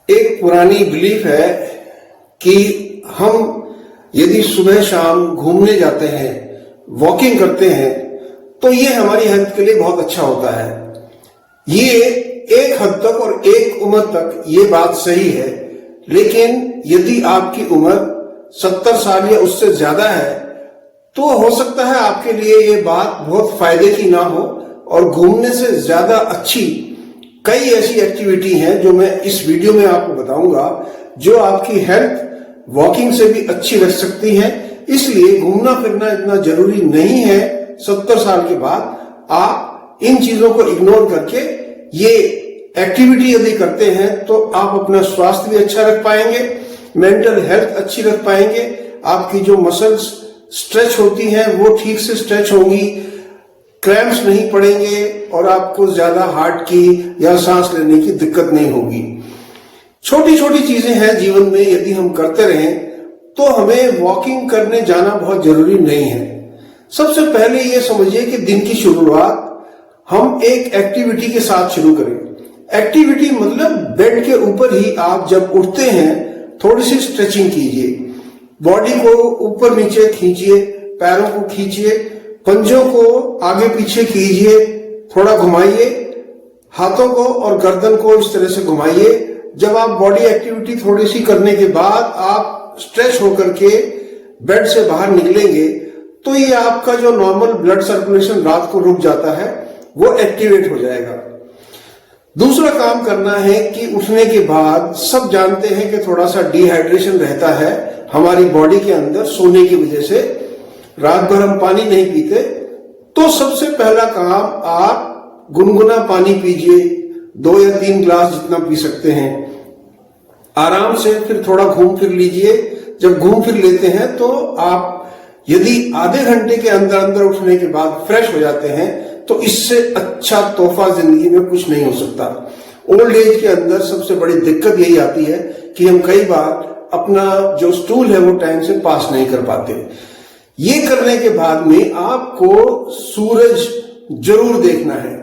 एक पुरानी बिलीफ है कि हम यदि सुबह शाम घूमने जाते हैं, वॉकिंग करते हैं, तो ये हमारी हेल्थ के लिए बहुत अच्छा होता है। ये एक हद तक और एक उम्र तक ये बात सही है, लेकिन यदि आपकी उम्र 70 साल या उससे ज्यादा है तो हो सकता है आपके लिए ये बात बहुत फायदे की ना हो, और घूमने से ज्यादा अच्छी कई ऐसी एक्टिविटी हैं जो मैं इस वीडियो में आपको बताऊंगा, जो आपकी हेल्थ वॉकिंग से भी अच्छी रख सकती है। इसलिए घूमना फिरना इतना जरूरी नहीं है। 70 साल के बाद आप इन चीजों को इग्नोर करके ये एक्टिविटी यदि करते हैं तो आप अपना स्वास्थ्य भी अच्छा रख पाएंगे, मेंटल हेल्थ अच्छी रख पाएंगे, आपकी जो मसल्स स्ट्रेच होती हैं वो ठीक से स्ट्रेच होंगी, क्रैम्प्स नहीं पड़ेंगे और आपको ज्यादा हार्ट की या सांस लेने की दिक्कत नहीं होगी। छोटी छोटी चीजें हैं जीवन में, यदि हम करते रहें तो हमें वॉकिंग करने जाना बहुत जरूरी नहीं है। सबसे पहले ये समझिए कि दिन की शुरुआत हम एक एक्टिविटी के साथ शुरू करें। एक्टिविटी मतलब बेड के ऊपर ही आप जब उठते हैं थोड़ी सी स्ट्रेचिंग कीजिए, बॉडी को ऊपर नीचे खींचिए, पैरों को खींचिए, पंजों को आगे पीछे कीजिए, थोड़ा घुमाइए, हाथों को और गर्दन को इस तरह से घुमाइए। जब आप बॉडी एक्टिविटी थोड़ी सी करने के बाद आप स्ट्रेच होकर के बेड से बाहर निकलेंगे तो ये आपका जो नॉर्मल ब्लड सर्कुलेशन रात को रुक जाता है वो एक्टिवेट हो जाएगा। दूसरा काम करना है कि उठने के बाद सब जानते हैं कि थोड़ा सा डिहाइड्रेशन रहता है हमारी बॉडी के अंदर सोने की वजह से, रात भर हम पानी नहीं पीते, तो सबसे पहला काम आप गुनगुना पानी पीजिए, 2 या 3 ग्लास जितना पी सकते हैं आराम से। फिर थोड़ा घूम फिर लीजिए। जब घूम फिर लेते हैं तो आप यदि आधे घंटे के अंदर अंदर उठने के बाद फ्रेश हो जाते हैं तो इससे अच्छा तोहफा जिंदगी में कुछ नहीं हो सकता। ओल्ड एज के अंदर सबसे बड़ी दिक्कत यही आती है कि हम कई बार अपना जो स्टूल है वो टाइम से पास नहीं कर पाते। ये करने के बाद में आपको सूरज जरूर देखना है।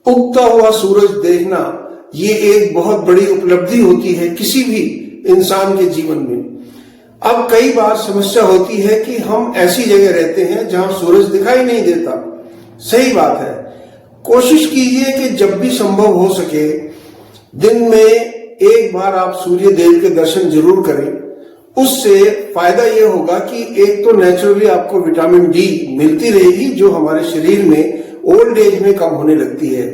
उगता हुआ सूरज देखना ये एक बहुत बड़ी उपलब्धि होती है किसी भी इंसान के जीवन में। अब कई बार समस्या होती है कि हम ऐसी जगह रहते हैं जहां सूरज दिखाई नहीं देता। सही बात है, कोशिश कीजिए कि जब भी संभव हो सके दिन में एक बार आप सूर्य देव के दर्शन जरूर करें। उससे फायदा यह होगा कि एक तो नेचुरली आपको विटामिन डी मिलती रहेगी जो हमारे शरीर में ओल्ड एज में कम होने लगती है।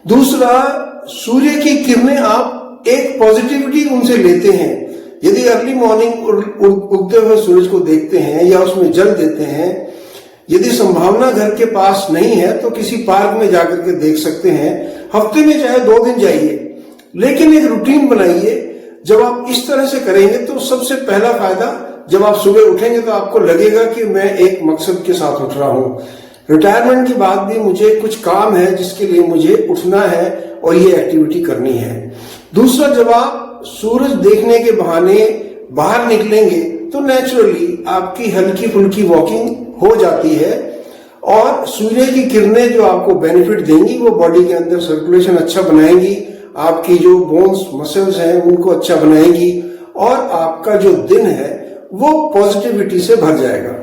दूसरा, सूर्य की किरणें आप एक पॉजिटिविटी उनसे लेते हैं। यदि अर्ली मॉर्निंग उगते हुए सूरज को देखते हैं या उसमें जल देते हैं, यदि संभावना घर के पास नहीं है तो किसी पार्क में जाकर के देख सकते हैं। हफ्ते में चाहे 2 दिन जाइए, लेकिन एक रूटीन बनाइए। जब आप इस तरह से करेंगे तो सबसे पहला फायदा, जब आप सुबह उठेंगे तो आपको लगेगा कि मैं एक मकसद के साथ उठ रहा हूं। रिटायरमेंट के बाद भी मुझे कुछ काम है जिसके लिए मुझे उठना है और ये एक्टिविटी करनी है। दूसरा, जब आप सूरज देखने के बहाने बाहर निकलेंगे तो नेचुरली आपकी हल्की फुल्की वॉकिंग हो जाती है और सूर्य की किरणें जो आपको बेनिफिट देंगी वो बॉडी के अंदर सर्कुलेशन अच्छा बनाएंगी, आपकी जो बोन्स मसल्स हैं उनको अच्छा बनाएंगी और आपका जो दिन है वो पॉजिटिविटी से भर जाएगा।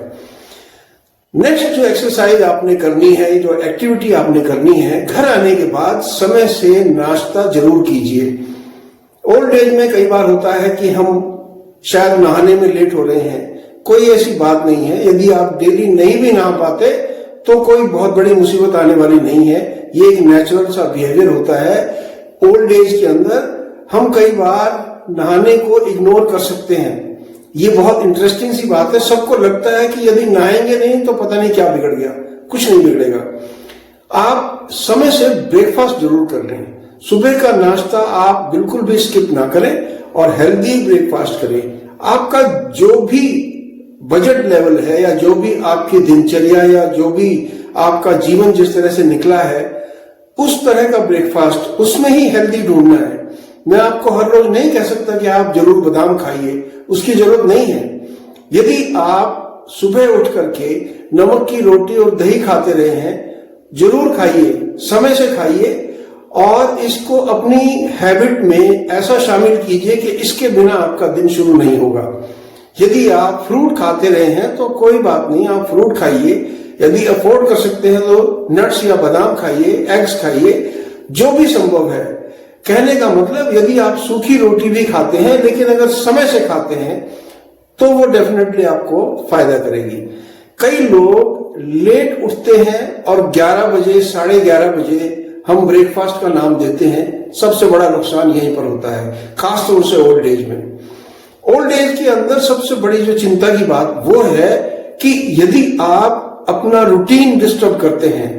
नेक्स्ट जो एक्सरसाइज आपने करनी है, जो एक्टिविटी आपने करनी है, घर आने के बाद समय से नाश्ता जरूर कीजिए। ओल्ड एज में कई बार होता है कि हम शायद नहाने में लेट हो रहे हैं। कोई ऐसी बात नहीं है। यदि आप डेली नहीं भी नहा पाते तो कोई बहुत बड़ी मुसीबत आने वाली नहीं है। ये एक नेचुरल सा बिहेवियर होता है। ओल्ड एज के अंदर हम कई बार नहाने को इग्नोर कर सकते हैं। ये बहुत इंटरेस्टिंग सी बात है। सबको लगता है कि यदि नहाएंगे नहीं तो पता नहीं क्या बिगड़ गया। कुछ नहीं बिगड़ेगा। आप समय से ब्रेकफास्ट जरूर कर लें। सुबह का नाश्ता आप बिल्कुल भी स्किप ना करें और हेल्दी ब्रेकफास्ट करें। आपका जो भी बजट लेवल है या जो भी आपकी दिनचर्या या जो भी आपका जीवन जिस तरह से निकला है उस तरह का ब्रेकफास्ट, उसमें ही हेल्दी ढूंढना है। मैं आपको हर रोज नहीं कह सकता कि आप जरूर बादाम खाइए, उसकी जरूरत नहीं है। यदि आप सुबह उठ करके नमक की रोटी और दही खाते रहे हैं, जरूर खाइए, समय से खाइए और इसको अपनी हैबिट में ऐसा शामिल कीजिए कि इसके बिना आपका दिन शुरू नहीं होगा। यदि आप फ्रूट खाते रहे हैं तो कोई बात नहीं, आप फ्रूट खाइए। यदि अफोर्ड कर सकते हैं तो नट्स या बादाम खाइए, एग्स खाइए, जो भी संभव है। कहने का मतलब, यदि आप सूखी रोटी भी खाते हैं लेकिन अगर समय से खाते हैं तो वो डेफिनेटली आपको फायदा करेगी। कई लोग लेट उठते हैं और 11 बजे, 11:30 बजे हम ब्रेकफास्ट का नाम देते हैं। सबसे बड़ा नुकसान यहीं पर होता है, खासतौर से ओल्ड एज में। ओल्ड एज के अंदर सबसे बड़ी जो चिंता की बात वो है कि यदि आप अपना रूटीन डिस्टर्ब करते हैं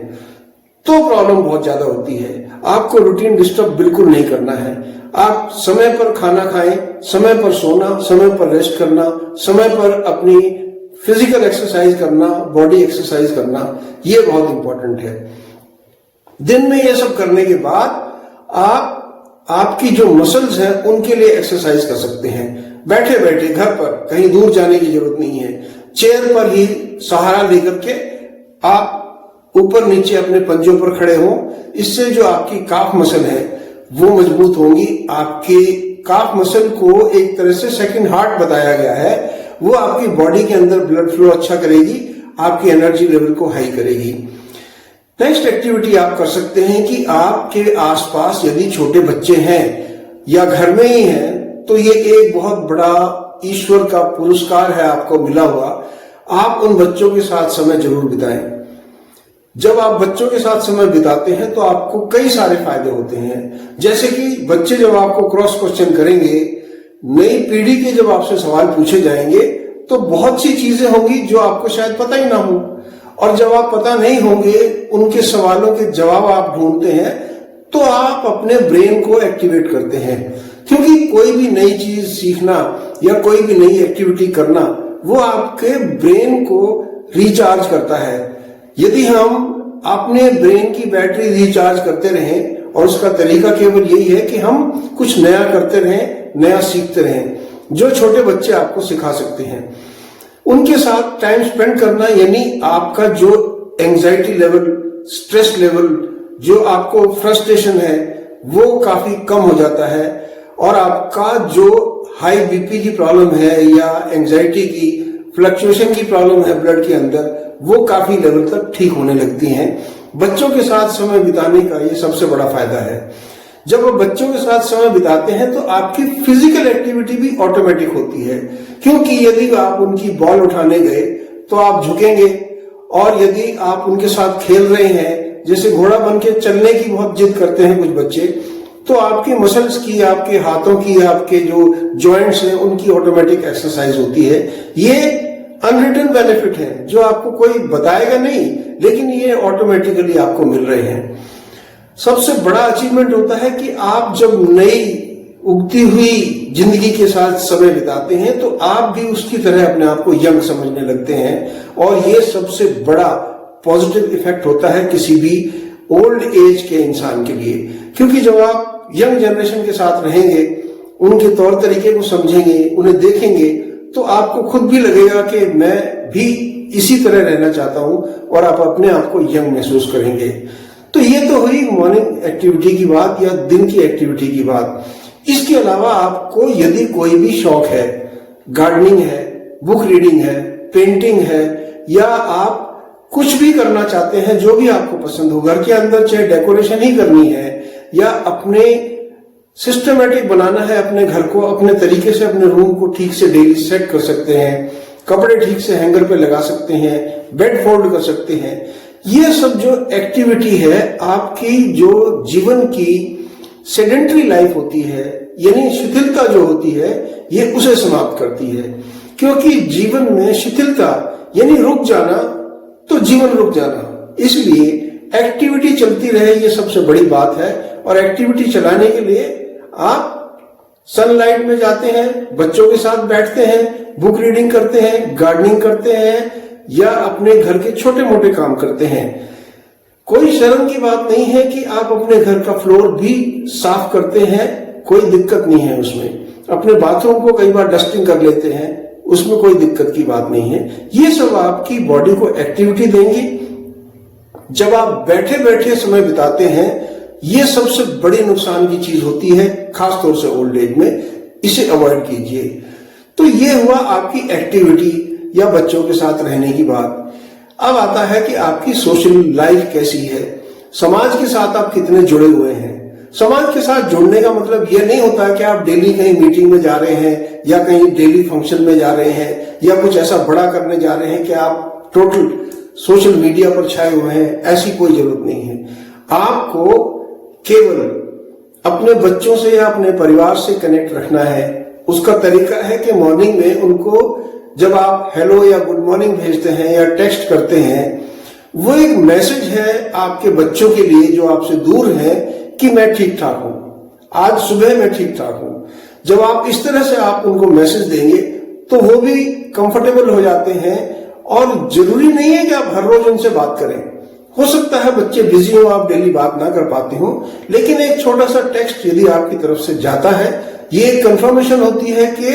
तो प्रॉब्लम बहुत ज्यादा होती है। आपको रूटीन डिस्टर्ब बिल्कुल नहीं करना है। आप समय पर खाना खाएं, समय पर सोना, समय पर रेस्ट करना, समय पर अपनी फिजिकल एक्सरसाइज करना, बॉडी एक्सरसाइज करना, ये बहुत इंपॉर्टेंट है। दिन में ये सब करने के बाद आपकी जो मसल्स हैं उनके लिए एक्सरसाइज कर सकते हैं। बैठे बैठे घर पर, कहीं दूर जाने की जरूरत नहीं है। चेयर पर ही सहारा लेकर के आप ऊपर नीचे अपने पंजों पर खड़े हों। इससे जो आपकी काफ मसल है वो मजबूत होंगी। आपकी काफ मसल को एक तरह से सेकंड हार्ट बताया गया है। वो आपकी बॉडी के अंदर ब्लड फ्लो अच्छा करेगी, आपकी एनर्जी लेवल को हाई करेगी। नेक्स्ट एक्टिविटी आप कर सकते हैं कि आपके आसपास यदि छोटे बच्चे हैं या घर में ही हैं तो ये एक बहुत बड़ा ईश्वर का पुरस्कार है आपको मिला हुआ। आप उन बच्चों के साथ समय जरूर बिताएं। जब आप बच्चों के साथ समय बिताते हैं तो आपको कई सारे फायदे होते हैं। जैसे कि बच्चे जब आपको क्रॉस क्वेश्चन करेंगे, नई पीढ़ी के जब आपसे सवाल पूछे जाएंगे तो बहुत सी चीजें होंगी जो आपको शायद पता ही ना हो। और जब आप पता नहीं होंगे, उनके सवालों के जवाब आप ढूंढते हैं तो आप अपने ब्रेन को एक्टिवेट करते हैं। क्योंकि कोई भी नई चीज सीखना या कोई भी नई एक्टिविटी करना वो आपके ब्रेन को रिचार्ज करता है। यदि हम अपने ब्रेन की बैटरी रिचार्ज करते रहें, और उसका तरीका केवल यही है कि हम कुछ नया करते रहें, नया सीखते रहें, जो छोटे बच्चे आपको सिखा सकते हैं। उनके साथ टाइम स्पेंड करना, यानी आपका जो एंजाइटी लेवल, स्ट्रेस लेवल, जो आपको फ्रस्ट्रेशन है वो काफी कम हो जाता है। और आपका जो हाई बीपी की प्रॉब्लम है या एंजाइटी की फ्लक्चुएशन की प्रॉब्लम है ब्लड के अंदर, वो काफी लेवल तक ठीक होने लगती हैं। बच्चों के साथ समय बिताने का ये सबसे बड़ा फायदा है। जब आप बच्चों के साथ समय बिताते हैं तो आपकी फिजिकल एक्टिविटी भी ऑटोमेटिक होती है। क्योंकि यदि आप उनकी बॉल उठाने गए तो आप झुकेंगे, और यदि आप उनके साथ खेल रहे हैं, जैसे घोड़ा बन के चलने की बहुत जिद करते हैं कुछ बच्चे, तो आपकी मसल्स की, आपके हाथों की, आपके जो जॉइंट्स हैं उनकी ऑटोमेटिक एक्सरसाइज होती है। ये अनरिटन बेनिफिट है जो आपको कोई बताएगा नहीं, लेकिन ये ऑटोमेटिकली आपको मिल रहे हैं। सबसे बड़ा अचीवमेंट होता है कि आप जब नई उगती हुई जिंदगी के साथ समय बिताते हैं तो आप भी उसकी तरह अपने आप को यंग समझने लगते हैं। और ये सबसे बड़ा पॉजिटिव इफेक्ट होता है किसी भी ओल्ड एज के इंसान के लिए। क्योंकि जब आप यंग जनरेशन के साथ रहेंगे, उनके तौर तरीके को समझेंगे, उन्हें देखेंगे, तो आपको खुद भी लगेगा कि मैं भी इसी तरह रहना चाहता हूं, और आप अपने आप को यंग महसूस करेंगे। तो ये तो हुई मॉर्निंग एक्टिविटी की बात या दिन की एक्टिविटी की बात। इसके अलावा आपको यदि कोई भी शौक है, गार्डनिंग है, बुक रीडिंग है, पेंटिंग है, या आप कुछ भी करना चाहते हैं जो भी आपको पसंद हो, घर के अंदर चाहे डेकोरेशन ही करनी है या अपने सिस्टमेटिक बनाना है अपने घर को, अपने तरीके से अपने रूम को ठीक से डेली सेट कर सकते हैं, कपड़े ठीक से हैंगर पे लगा सकते हैं, बेड फोल्ड कर सकते हैं। ये सब जो एक्टिविटी है आपकी जो जीवन की सेडेंटरी लाइफ होती है, यानी शिथिलता जो होती है, ये उसे समाप्त करती है। क्योंकि जीवन में शिथिलता यानी रुक जाना, तो जीवन रुक जाना। इसलिए एक्टिविटी चलती रहे, ये सबसे बड़ी बात है। और एक्टिविटी चलाने के लिए आप सनलाइट में जाते हैं, बच्चों के साथ बैठते हैं, बुक रीडिंग करते हैं, गार्डनिंग करते हैं, या अपने घर के छोटे मोटे काम करते हैं। कोई शर्म की बात नहीं है कि आप अपने घर का फ्लोर भी साफ करते हैं, कोई दिक्कत नहीं है उसमें। अपने बाथरूम को कई बार डस्टिंग कर लेते हैं, उसमें कोई दिक्कत की बात नहीं है। ये सब आपकी बॉडी को एक्टिविटी देंगी। जब आप बैठे बैठे समय बिताते हैं, ये सबसे बड़े नुकसान की चीज होती है, खासतौर से ओल्ड एज में। इसे अवॉइड कीजिए। तो ये हुआ आपकी एक्टिविटी या बच्चों के साथ रहने की बात। अब आता है कि आपकी सोशल लाइफ कैसी है, समाज के साथ आप कितने जुड़े हुए हैं। समाज के साथ जुड़ने का मतलब ये नहीं होता कि आप डेली कहीं मीटिंग में जा रहे हैं या कहीं डेली फंक्शन में जा रहे हैं या कुछ ऐसा बड़ा करने जा रहे हैं कि आप टोटल सोशल मीडिया पर छाए हुए हैं। ऐसी कोई जरूरत नहीं है। आपको केवल अपने बच्चों से या अपने परिवार से कनेक्ट रखना है। उसका तरीका है कि मॉर्निंग में उनको जब आप हेलो या गुड मॉर्निंग भेजते हैं या टेक्स्ट करते हैं, वो एक मैसेज है आपके बच्चों के लिए जो आपसे दूर है कि मैं ठीक ठाक हूं, आज सुबह मैं ठीक ठाक हूं। जब आप इस तरह से आप उनको मैसेज देंगे तो वो भी कंफर्टेबल हो जाते हैं। और जरूरी नहीं है कि आप हर रोज उनसे बात करें। हो सकता है बच्चे बिजी हो, आप डेली बात ना कर पाते हो, लेकिन एक छोटा सा टेक्स्ट यदि आपकी तरफ से जाता है, ये एक कंफर्मेशन होती है कि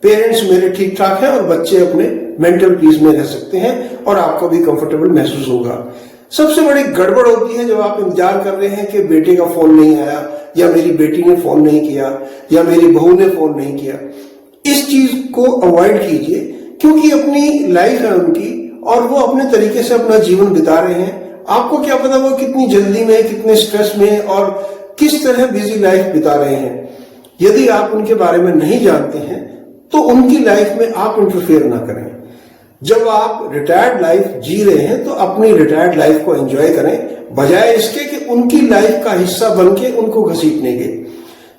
पेरेंट्स मेरे ठीक ठाक हैं और बच्चे अपने मेंटल पीस में रह सकते हैं और आपको भी कंफर्टेबल महसूस होगा। सबसे बड़ी गड़बड़ होती है जब आप इंतजार कर रहे हैं कि बेटे का फोन नहीं आया या मेरी बेटी ने फोन नहीं किया या मेरी बहू ने फोन नहीं किया। इस चीज को अवॉइड कीजिए, क्योंकि अपनी लाइफ है उनकी और वो अपने तरीके से अपना जीवन बिता रहे हैं। आपको क्या पता वो कितनी जल्दी में, कितने स्ट्रेस में और किस तरह बिजी लाइफ बिता रहे हैं। यदि आप उनके बारे में नहीं जानते हैं तो उनकी लाइफ में आप इंटरफेयर ना करें। जब आप रिटायर्ड लाइफ जी रहे हैं तो अपनी रिटायर्ड लाइफ को एंजॉय करें, बजाय इसके कि उनकी लाइफ का हिस्सा बन के उनको घसीटने के।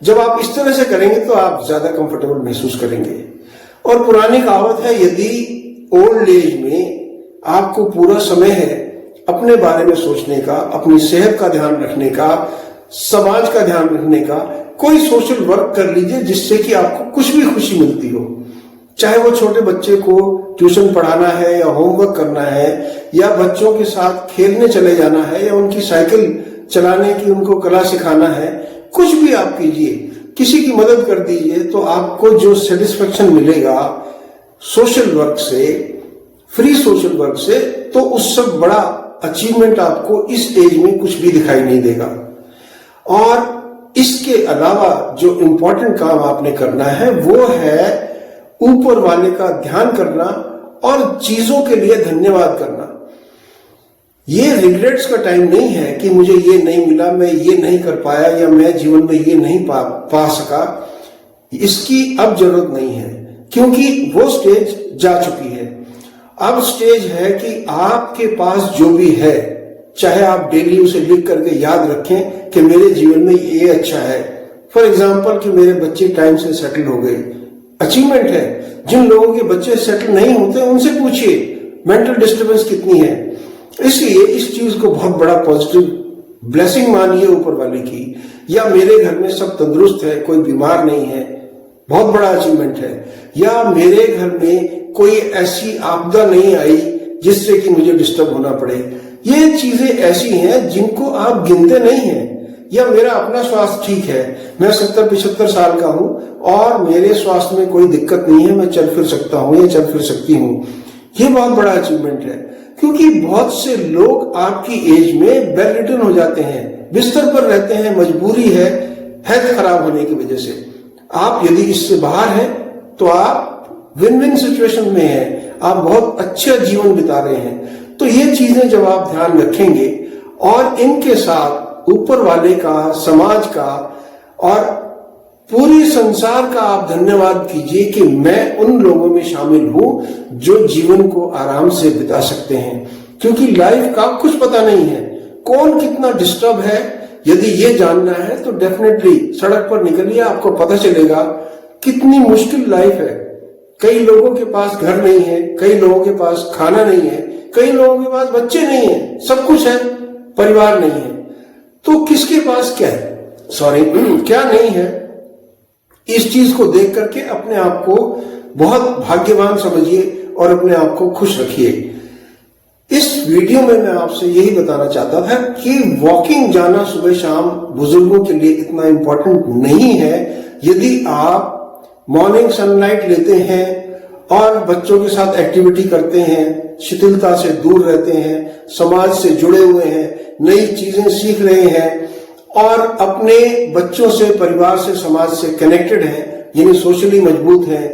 जब आप इस तरह से करेंगे तो आप ज्यादा कंफर्टेबल महसूस करेंगे। और पुरानी कहावत है, यदि ओल्ड एज में आपको पूरा समय है अपने बारे में सोचने का, अपनी सेहत का ध्यान रखने का, समाज का ध्यान रखने का, कोई सोशल वर्क कर लीजिए जिससे कि आपको कुछ भी खुशी मिलती हो। चाहे वो छोटे बच्चे को ट्यूशन पढ़ाना है या होमवर्क करना है या बच्चों के साथ खेलने चले जाना है या उनकी साइकिल चलाने की उनको कला सिखाना है, कुछ भी आप कीजिए, किसी की मदद कर दीजिए, तो आपको जो सेटिस्फेक्शन मिलेगा सोशल वर्क से, फ्री सोशल वर्क से, तो उससे बड़ा अचीवमेंट आपको इस एज में कुछ भी दिखाई नहीं देगा। और इसके अलावा जो इंपॉर्टेंट काम आपने करना है वो है ऊपर वाले का ध्यान करना और चीजों के लिए धन्यवाद करना। ये रिग्रेट्स का टाइम नहीं है कि मुझे ये नहीं मिला, मैं ये नहीं कर पाया या मैं जीवन में ये नहीं पा सका। इसकी अब जरूरत नहीं है, क्योंकि वो स्टेज जा चुकी है। अब स्टेज है कि आपके पास जो भी है, चाहे आप डेली उसे लिख करके याद रखें कि मेरे जीवन में ये अच्छा है। फॉर एग्जाम्पल कि मेरे बच्चे टाइम से सेटल हो गए, अचीवमेंट है। जिन लोगों के बच्चे सेटल नहीं होते उनसे पूछिए मेंटल डिस्टर्बेंस कितनी है। इसलिए इस चीज को बहुत बड़ा पॉजिटिव ब्लेसिंग मानिए ऊपर वाले की। या मेरे घर में सब तंदुरुस्त है, कोई बीमार नहीं है, बहुत बड़ा अचीवमेंट है। या मेरे घर में कोई ऐसी आपदा नहीं आई जिससे कि मुझे डिस्टर्ब होना पड़े। ये चीजें ऐसी हैं जिनको आप गिनते नहीं हैं। या मेरा अपना स्वास्थ्य ठीक है, मैं 70-75 साल का हूं और मेरे स्वास्थ्य में कोई दिक्कत नहीं है, मैं चल फिर सकता हूं या चल फिर सकती हूं। ये बहुत बड़ा अचीवमेंट है, क्योंकि बहुत से लोग आपकी एज में बेड रिटर्न हो जाते हैं, बिस्तर पर रहते हैं, मजबूरी है हेल्थ खराब होने की वजह से। आप यदि इससे बाहर हैं तो आप विन विन सिचुएशन में हैं, आप बहुत अच्छा जीवन बिता रहे हैं। तो ये चीजें जब आप ध्यान रखेंगे और इनके साथ ऊपर वाले का, समाज का और पूरी संसार का आप धन्यवाद कीजिए कि मैं उन लोगों में शामिल हूं जो जीवन को आराम से बिता सकते हैं। क्योंकि लाइफ का कुछ पता नहीं है, कौन कितना डिस्टर्ब है। यदि ये जानना है तो डेफिनेटली सड़क पर निकलिए, आपको पता चलेगा कितनी मुश्किल लाइफ है। कई लोगों के पास घर नहीं है, कई लोगों के पास खाना नहीं है, कई लोगों के पास बच्चे नहीं है, सब कुछ है, परिवार नहीं है। तो किसके पास क्या है, क्या नहीं है। इस चीज को देख करके अपने आप को बहुत भाग्यवान समझिए और अपने आप को खुश रखिए। इस वीडियो में मैं आपसे यही बताना चाहता था कि वॉकिंग जाना सुबह शाम बुजुर्गों के लिए इतना इंपॉर्टेंट नहीं है। यदि आप मॉर्निंग सनलाइट लेते हैं और बच्चों के साथ एक्टिविटी करते हैं, शिथिलता से दूर रहते हैं, समाज से जुड़े हुए हैं, नई चीजें सीख रहे हैं और अपने बच्चों से, परिवार से, समाज से कनेक्टेड हैं, यानी सोशली मजबूत हैं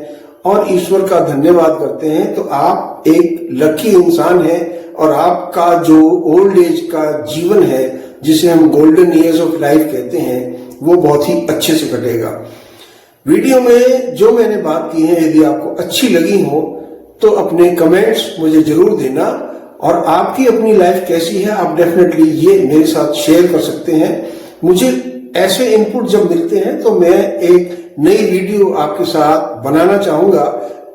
और ईश्वर का धन्यवाद करते हैं, तो आप एक लकी इंसान हैं और आपका जो ओल्ड एज का जीवन है, जिसे हम गोल्डन ईयर्स ऑफ लाइफ कहते हैं, वो बहुत ही अच्छे से कटेगा। वीडियो में जो मैंने बात की है, यदि आपको अच्छी लगी हो तो अपने कमेंट्स मुझे जरूर देना, और आपकी अपनी लाइफ कैसी है आप डेफिनेटली ये मेरे साथ शेयर कर सकते हैं। मुझे ऐसे इनपुट जब मिलते हैं तो मैं एक नई वीडियो आपके साथ बनाना चाहूंगा,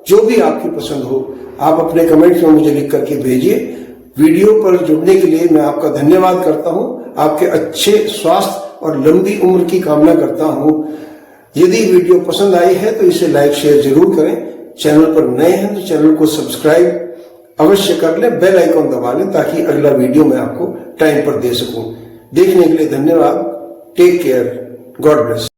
जो भी आपकी पसंद हो आप अपने कमेंट्स में मुझे लिख करके भेजिए। वीडियो पर जुड़ने के लिए मैं आपका धन्यवाद करता हूं, आपके अच्छे स्वास्थ्य और लंबी उम्र की कामना करता हूं। यदि वीडियो पसंद आई है तो इसे लाइक शेयर जरूर करें। चैनल पर नए हैं तो चैनल को सब्सक्राइब अवश्य कर लें, बेल आइकॉन दबा लें ताकि अगला वीडियो मैं आपको टाइम पर दे सकूं। देखने के लिए धन्यवाद। Take care, God bless.